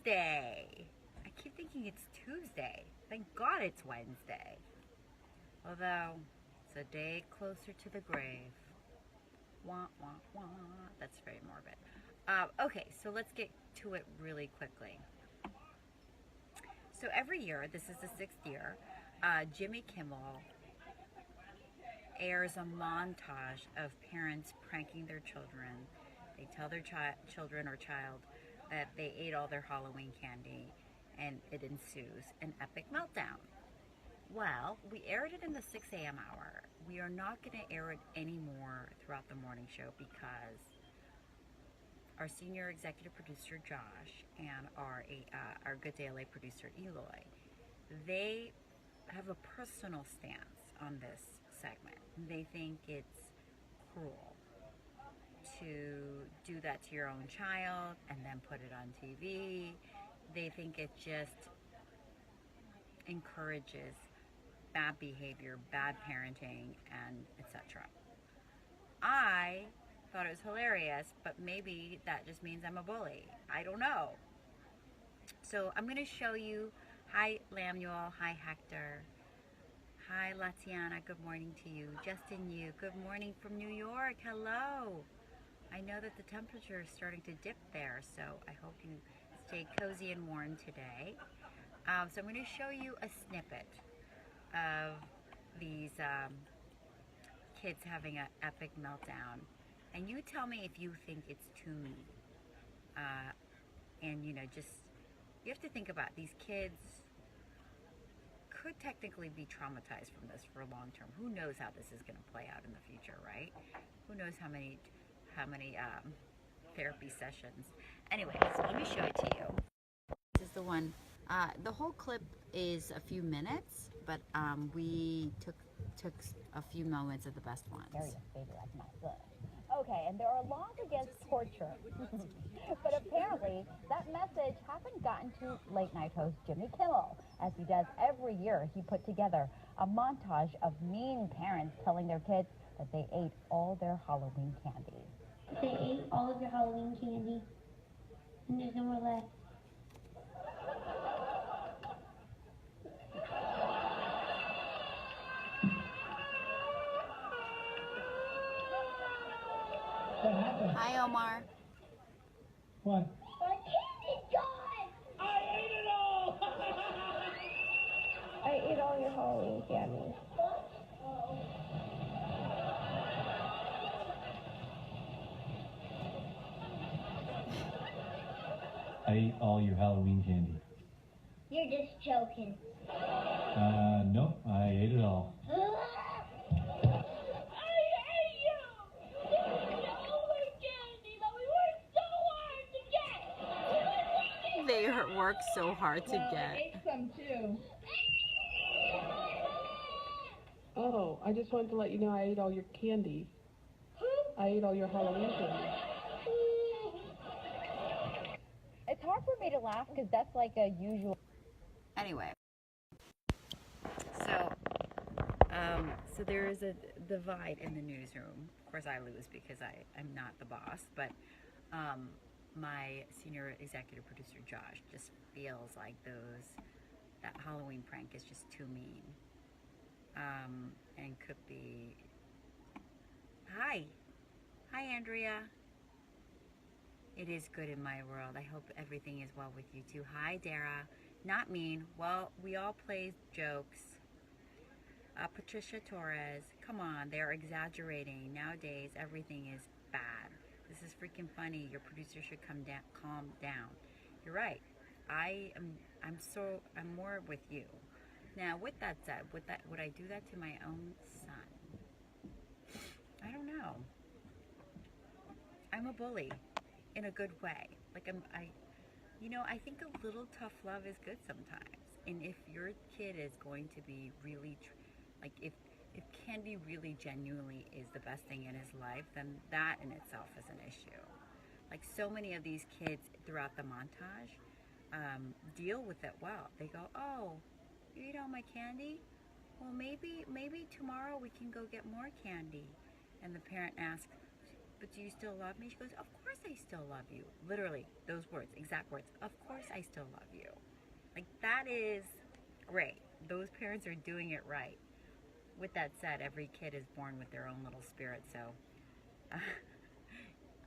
Wednesday. I keep thinking it's Tuesday. Thank God it's Wednesday. Although, it's a day closer to the grave. Wah, wah, wah. That's very morbid. Okay, so let's get to it really quickly. So every year, this is the 6th year, Jimmy Kimmel airs a montage of parents pranking their children. They tell their children or child that they ate all their Halloween candy, and it ensues an epic meltdown. Well, we aired it in the 6 a.m. hour. We are not going to air it anymore throughout the morning show because our senior executive producer Josh and our Good Day LA producer Eloy, they have a personal stance on this segment. They think it's cruel to do that to your own child and then put it on TV. They think it just encourages bad behavior, bad parenting, and etc. I thought it was hilarious, but maybe that just means I'm a bully. I don't know. So I'm going to show you. Hi, Lamuel. Hi, Hector. Hi, Latiana. Good morning to you. Justin Yu. Good morning from New York. Hello. I know that the temperature is starting to dip there, so I hope you stay cozy and warm today. So I'm going to show you a snippet of these kids having an epic meltdown. And you tell me if you think it's too mean. And, you have to think about these kids could technically be traumatized from this for long term. Who knows how this is going to play out in the future, right? Who knows how many therapy sessions. Anyway, so let me show it to you. This is the one. The whole clip is a few minutes, but we took a few moments of the best ones. Okay, and there are laws against torture. But apparently, that message hasn't gotten to late night host Jimmy Kimmel. As he does every year, he put together a montage of mean parents telling their kids that they ate all their Halloween candy. They ate all of your Halloween candy, and there's no more left. Hi, Omar. What? My candy's gone! I ate it all! I ate all your Halloween candy. I ate all your Halloween candy. You're just joking. Nope, I ate it all. They worked so hard to get. I ate some too. Oh, I just wanted to let you know I ate all your candy. I ate all your Halloween candy. It's hard for me to laugh because that's like a usual. Anyway, so there is a divide in the newsroom. Of course, I lose because I'm not the boss, but my senior executive producer Josh just feels like that Halloween prank is just too mean, and could be. Hi Andrea. It is good in my world. I hope everything is well with you too. Hi Dara. Not mean. Well, we all play jokes. Patricia Torres. Come on, they're exaggerating. Nowadays, everything is bad. This is freaking funny. Your producer should calm down. You're right. I'm more with you. Now, with that said, would I do that to my own son? I don't know. I'm a bully in a good way. Like I think a little tough love is good sometimes. And if your kid is going to be really, if candy really genuinely is the best thing in his life, then that in itself is an issue. Like so many of these kids throughout the montage deal with it well. They go, oh, you eat all my candy? Well, maybe tomorrow we can go get more candy. And the parent asks, but do you still love me? She goes, of course I still love you. Literally, those words, exact words. Of course I still love you. Like, that is great. Those parents are doing it right. With that said, every kid is born with their own little spirit, so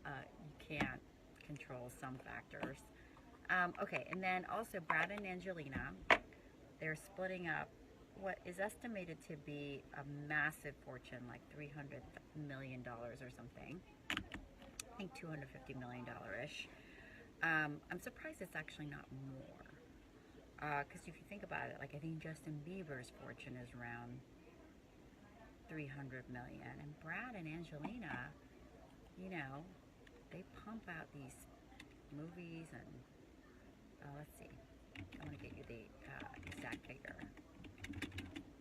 you can't control some factors. Okay, and then also Brad and Angelina, they're splitting up what is estimated to be a massive fortune, like $300 million or something. I think $250 million-ish. I'm surprised it's actually not more. Because if you think about it, like, I think Justin Bieber's fortune is around $300 million. And Brad and Angelina, you know, they pump out these movies and, let's see. I want to get you the exact figure.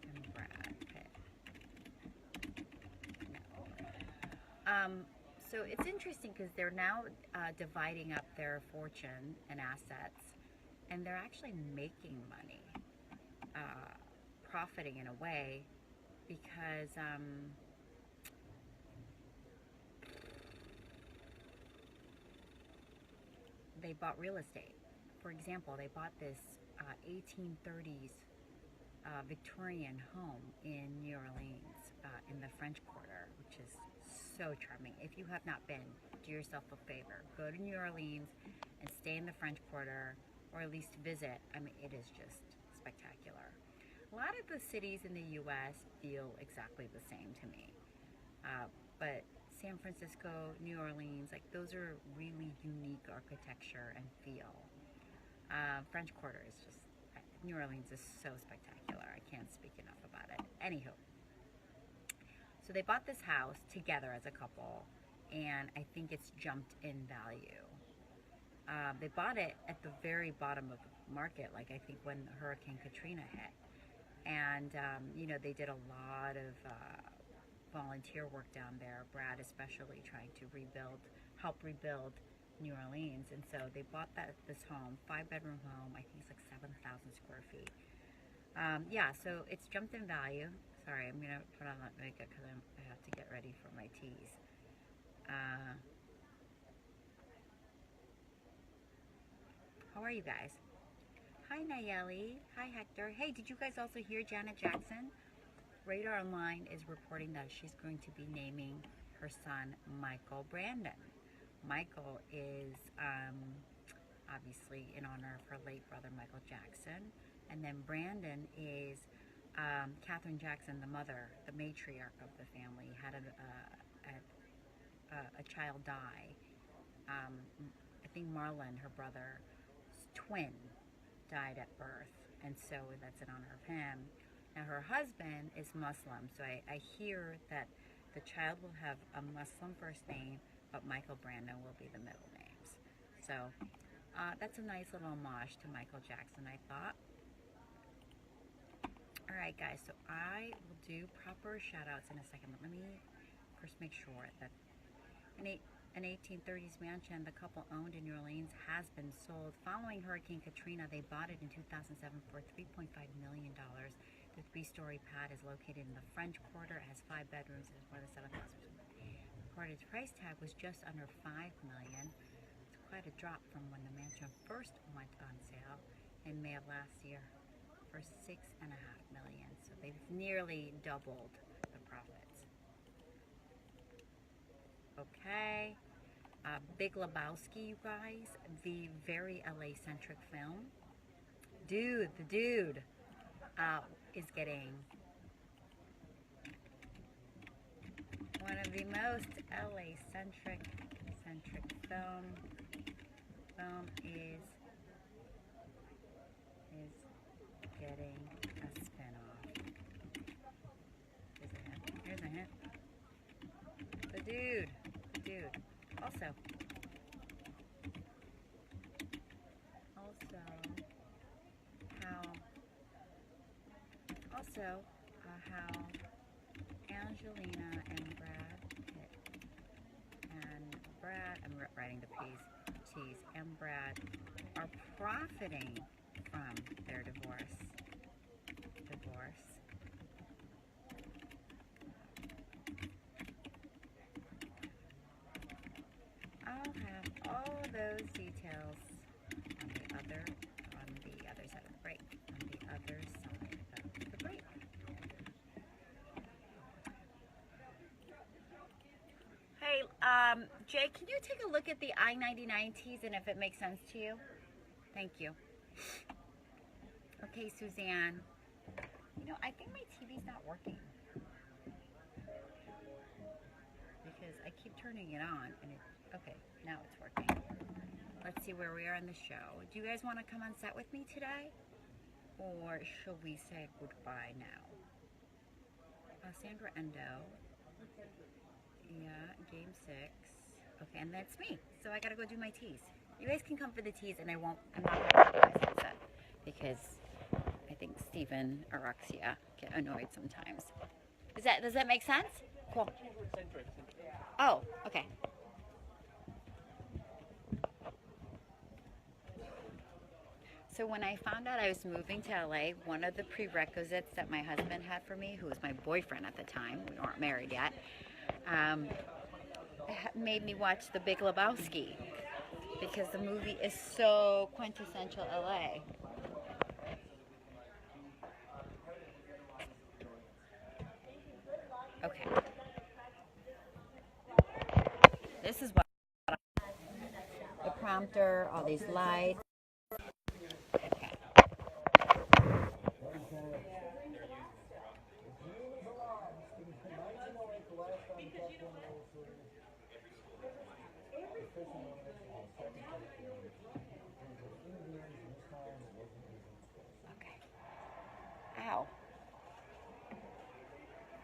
And Brad Pitt. No. So it's interesting because they're now dividing up their fortune and assets, and they're actually making money, profiting in a way, because they bought real estate. For example, they bought this 1830s Victorian home in New Orleans, in the French Quarter, which is so charming. If you have not been, do yourself a favor. Go to New Orleans and stay in the French Quarter, or at least visit. I mean, it is just spectacular. A lot of the cities in the U.S. feel exactly the same to me. But San Francisco, New Orleans, like, those are really unique architecture and feel. French Quarter is just, New Orleans is so spectacular. I can't speak enough about it. Anywho, so they bought this house together as a couple, and I think it's jumped in value. They bought it at the very bottom of the market, like I think when Hurricane Katrina hit. And, you know, they did a lot of volunteer work down there, Brad especially, trying to help rebuild New Orleans. And so they bought this home, 5-bedroom home. I think it's like 7,000 square feet. Yeah, so it's jumped in value. Sorry, I'm going to put on that makeup because I have to get ready for my teas. How are you guys? Hi, Nayeli. Hi, Hector. Hey, did you guys also hear Janet Jackson? Radar Online is reporting that she's going to be naming her son Michael Brandon. Michael is obviously in honor of her late brother Michael Jackson, and then Brandon is Katherine Jackson, the mother, the matriarch of the family, had a child die. I think Marlon, her brother's twin, died at birth, and so that's in honor of him. Now, her husband is Muslim, so I hear that the child will have a Muslim first name, but Michael Brandon will be the middle names. So that's a nice little homage to Michael Jackson, I thought. All right, guys, so I will do proper shout-outs in a second, but let me first make sure that an 1830s mansion the couple owned in New Orleans has been sold. Following Hurricane Katrina, they bought it in 2007 for $3.5 million. The 3-story pad is located in the French Quarter. It has 5 bedrooms and is more than 7,000. Reported price tag was just under $5 million. It's quite a drop from when the mansion first went on sale in May of last year for $6.5 million. So they've nearly doubled the profits. Okay. Big Lebowski, you guys, the very LA-centric film. The dude is getting one of the most LA-centric film is getting a spin-off. Here's a hint. The dude. Also, how Angelina and Brad Pitt I'm writing the T's, and Brad are profiting from their divorce. those details on the other side of the break. On the other side of the break. Hey, Jay, can you take a look at the I-99 tees and if it makes sense to you? Thank you. Okay, Suzanne. You know, I think my TV's not working. Because I keep turning it on and okay, now it's working. Let's see where we are in the show. Do you guys want to come on set with me today? Or should we say goodbye now? Sandra Endo. Yeah, game 6. Okay, and that's me. So I gotta go do my teas. You guys can come for the teas and I'm not gonna do my sunset because I think Steven or Roxia get annoyed sometimes. Does that make sense? Cool. Oh, okay. So when I found out I was moving to LA, one of the prerequisites that my husband had for me, who was my boyfriend at the time, we weren't married yet, made me watch The Big Lebowski because the movie is so quintessential LA. Okay. This is what the prompter, all these lights. Okay. Okay. Ow.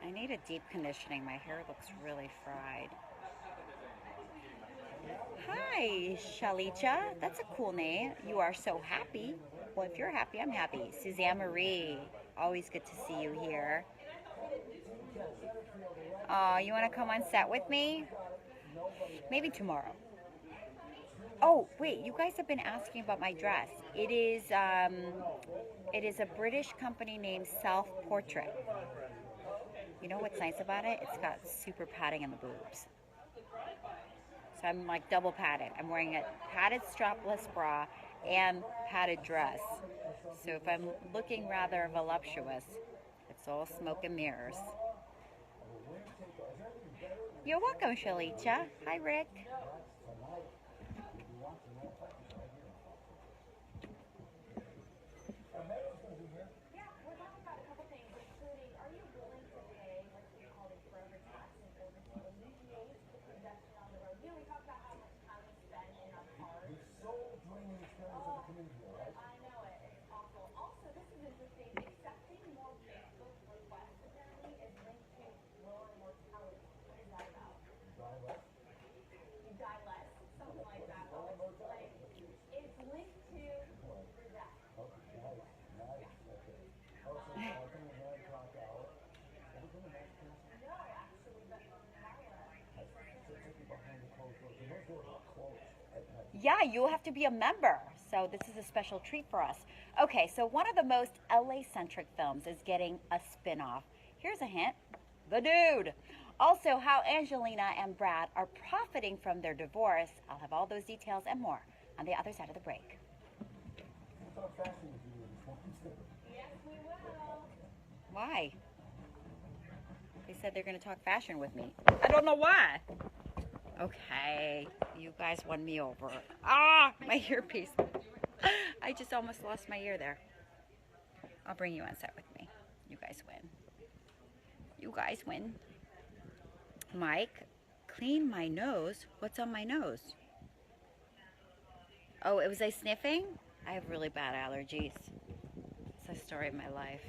I need a deep conditioning. My hair looks really fried. Hi, Shalicha. That's a cool name. You are so happy. Well, if you're happy, I'm happy. Suzanne Marie. Always good to see you here. You want to come on set with me? Maybe tomorrow. Oh, wait. You guys have been asking about my dress. It is a British company named Self Portrait. You know what's nice about it? It's got super padding in the boobs. So I'm like double padded. I'm wearing a padded strapless bra and padded dress. So if I'm looking rather voluptuous, it's all smoke and mirrors. You're welcome, Shalicha. Hi, Rick. Yeah, you'll have to be a member. So this is a special treat for us. Okay, so one of the most LA-centric films is getting a spin-off. Here's a hint. The Dude. Also, how Angelina and Brad are profiting from their divorce. I'll have all those details and more on the other side of the break. Yes, we will. Why? They said they're going to talk fashion with me. I don't know why. Okay, you guys won me over. Ah, my earpiece. I just almost lost my ear there. I'll bring you on set with me. You guys win. You guys win. Mike, clean my nose. What's on my nose? Oh, was I sniffing? I have really bad allergies. It's the story of my life.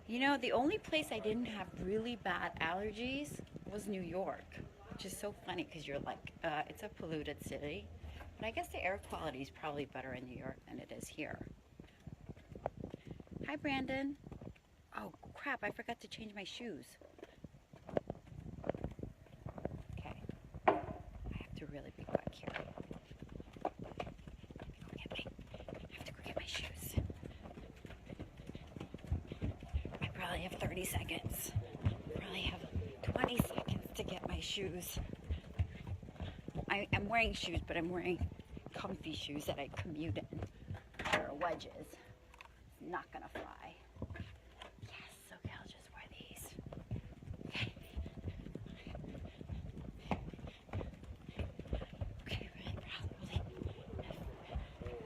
You know, the only place I didn't have really bad allergies was New York, which is so funny because you're like, it's a polluted city. But I guess the air quality is probably better in New York than it is here. Hi, Brandon. Oh, crap, I forgot to change my shoes. Okay. I have to really be quick here. I have to go get my shoes. I probably have 30 seconds. Probably have 20 shoes. I'm wearing shoes, but I'm wearing comfy shoes that I commute in. They're wedges. It's not gonna fly. Yes, okay, I'll just wear these. Okay. Okay, probably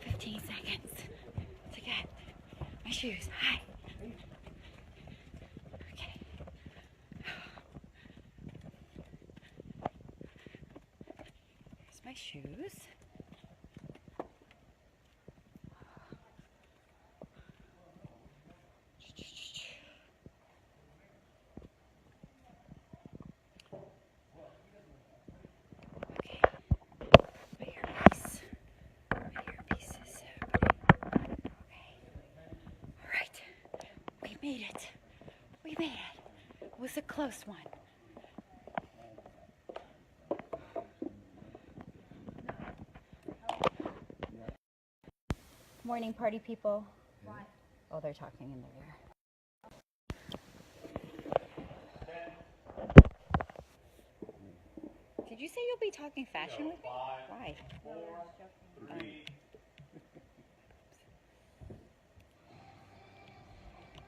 15 seconds to get my shoes. Hi. Okay. Here's my shoes. Made it. We made it. It was a close one. Morning, party people. Why? Oh, they're talking in their ear. Did you say you'll be talking fashion with me? Why? 4, 3.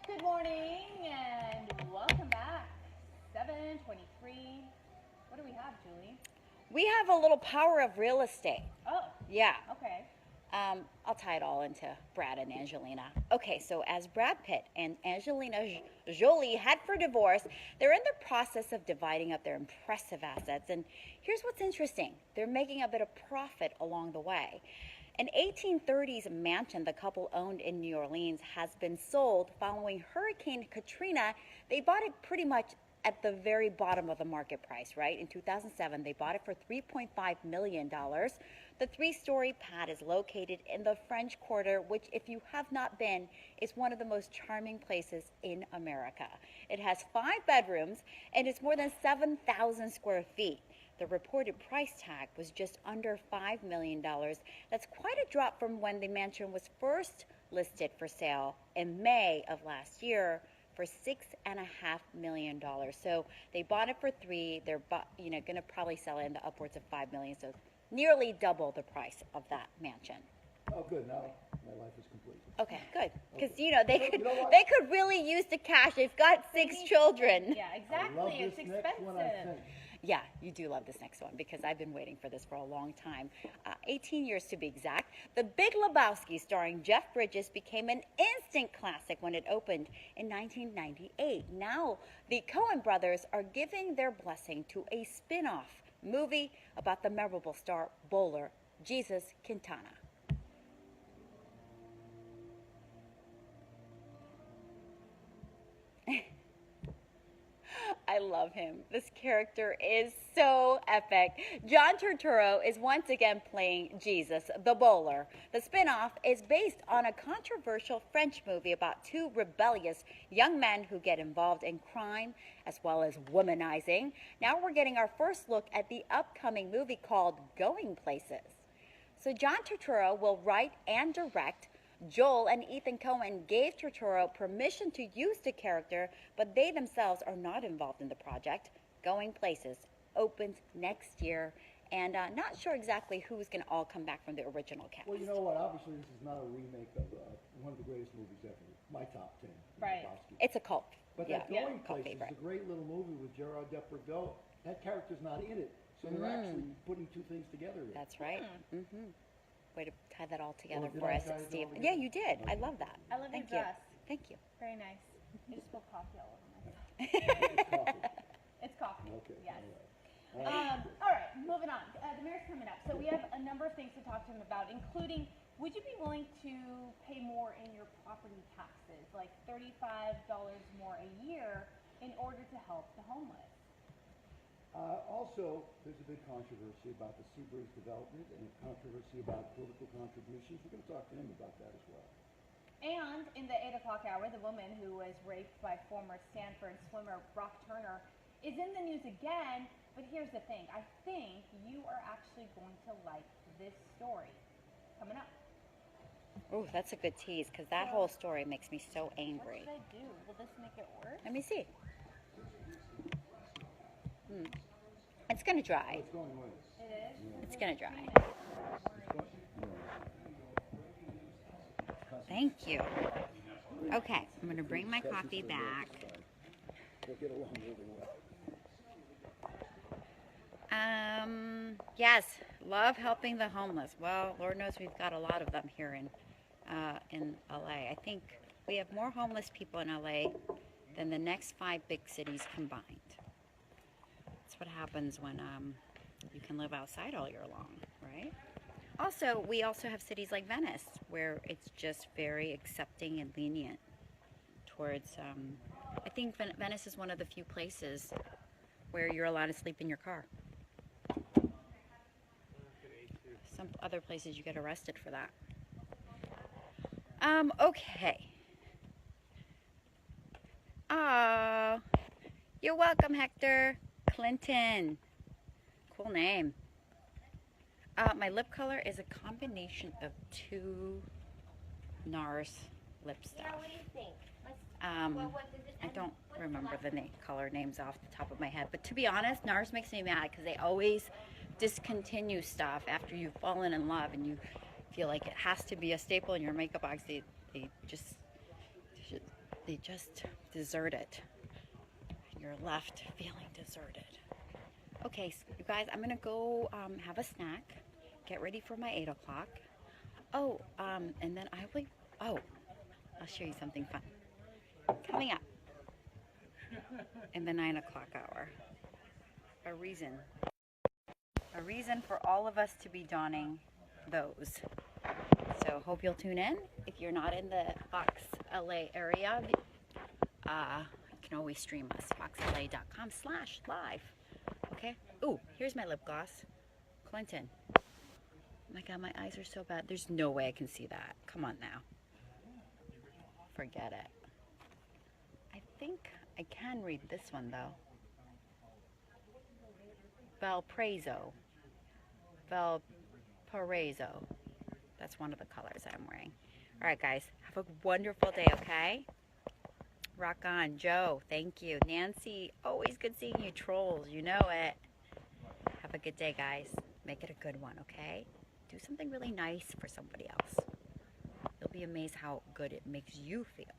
Good morning and welcome back. 7:23. What do we have, Julie? We have a little power of real estate. Oh. Yeah. Okay. I'll tie it all into Brad and Angelina. Okay, so as Brad Pitt and Angelina Jolie head for divorce, they're in the process of dividing up their impressive assets. And here's what's interesting. They're making a bit of profit along the way. An 1830s mansion the couple owned in New Orleans has been sold following Hurricane Katrina. They bought it pretty much at the very bottom of the market price, right? In 2007, they bought it for $3.5 million. The 3-story pad is located in the French Quarter, which, if you have not been, is one of the most charming places in America. It has 5 bedrooms and it's more than 7,000 square feet. The reported price tag was just under $5 million. That's quite a drop from when the mansion was first listed for sale in May of last year for $6.5 million. So they bought it for $3 million. They're going to probably sell it in the upwards of $5 million. So nearly double the price of that mansion. Oh, good. Now my life is complete. Okay, good. Because Okay. they could really use the cash. They've got 6 children. Yeah, exactly. I love It's this expensive. next one, I think. Yeah, you do love this next one because I've been waiting for this for a long time. 18 years to be exact. The Big Lebowski starring Jeff Bridges became an instant classic when it opened in 1998. Now, the Coen brothers are giving their blessing to a spin-off movie about the memorable star bowler, Jesus Quintana. I love him. This character is so epic. John Turturro is once again playing Jesus, the bowler. The spin-off is based on a controversial French movie about 2 rebellious young men who get involved in crime as well as womanizing. Now we're getting our first look at the upcoming movie called Going Places. So John Turturro will write and direct. Joel and Ethan Coen gave Turturro permission to use the character, but they themselves are not involved in the project. Going Places opens next year, and not sure exactly who's going to all come back from the original cast. Well, you know what? Obviously, this is not a remake of one of the greatest movies ever. My top 10. Right. Lebowski. It's a cult. But Yeah, that Going cult Places favorite. is a great little movie with Gerard Depardieu. That character's not in it, so they're actually putting 2 things together here. That's right. Way to tie that all together Did for I us, tie it Steve. all Yeah, together? you did. I love that. I love your Thank you. dress. Thank you. Very nice. You just spilled coffee all over myself. It's coffee. It's coffee. Okay. Yes. All right. All right, moving on. The mayor's coming up. So we have a number of things to talk to him about, including, would you be willing to pay more in your property taxes, like $35 more a year, in order to help the homeless? Also, there's a big controversy about the Seabreeze development and a controversy about political contributions. We're going to talk to him about that as well. And in the 8 o'clock hour, the woman who was raped by former Stanford swimmer Brock Turner is in the news again. But here's the thing. I think you are actually going to like this story. Coming up. Oh, that's a good tease because that whole story makes me so angry. What should I do? Will this make it work? Let me see. And It's gonna dry. It's going away. It's gonna dry. Thank you. Okay, I'm gonna bring my coffee back. They'll get along really well. Yes, love helping the homeless. Well, Lord knows we've got a lot of them here in LA. I think we have more homeless people in LA than the next 5 big cities combined. That's what happens when you can live outside all year long, right? Also, we also have cities like Venice where it's just very accepting and lenient towards, I think Venice is one of the few places where you're allowed to sleep in your car. Some other places you get arrested for that. Okay. Oh, you're welcome, Hector. Clinton. Cool name. My lip color is a combination of 2 NARS lip stuff. What do you think? I don't remember the color names off the top of my head, but to be honest, NARS makes me mad because they always discontinue stuff after you've fallen in love and you feel like it has to be a staple in your makeup box. They just desert it. You're left feeling deserted. Okay, so you guys, I'm gonna go have a snack, get ready for my 8 o'clock. Oh, and then I'll show you something fun coming up in the 9 o'clock hour. A reason for all of us to be donning those. So hope you'll tune in. If you're not in the Fox LA area, you can always stream us, foxla.com/live. Okay? Ooh, here's my lip gloss. Clinton. Oh my God, my eyes are so bad. There's no way I can see that. Come on now. Forget it. I think I can read this one though. Valparaiso. That's one of the colors I'm wearing. All right, guys. Have a wonderful day, okay? Rock on. Joe, thank you. Nancy, always good seeing you, trolls. You know it. Have a good day, guys. Make it a good one, okay? Do something really nice for somebody else. You'll be amazed how good it makes you feel.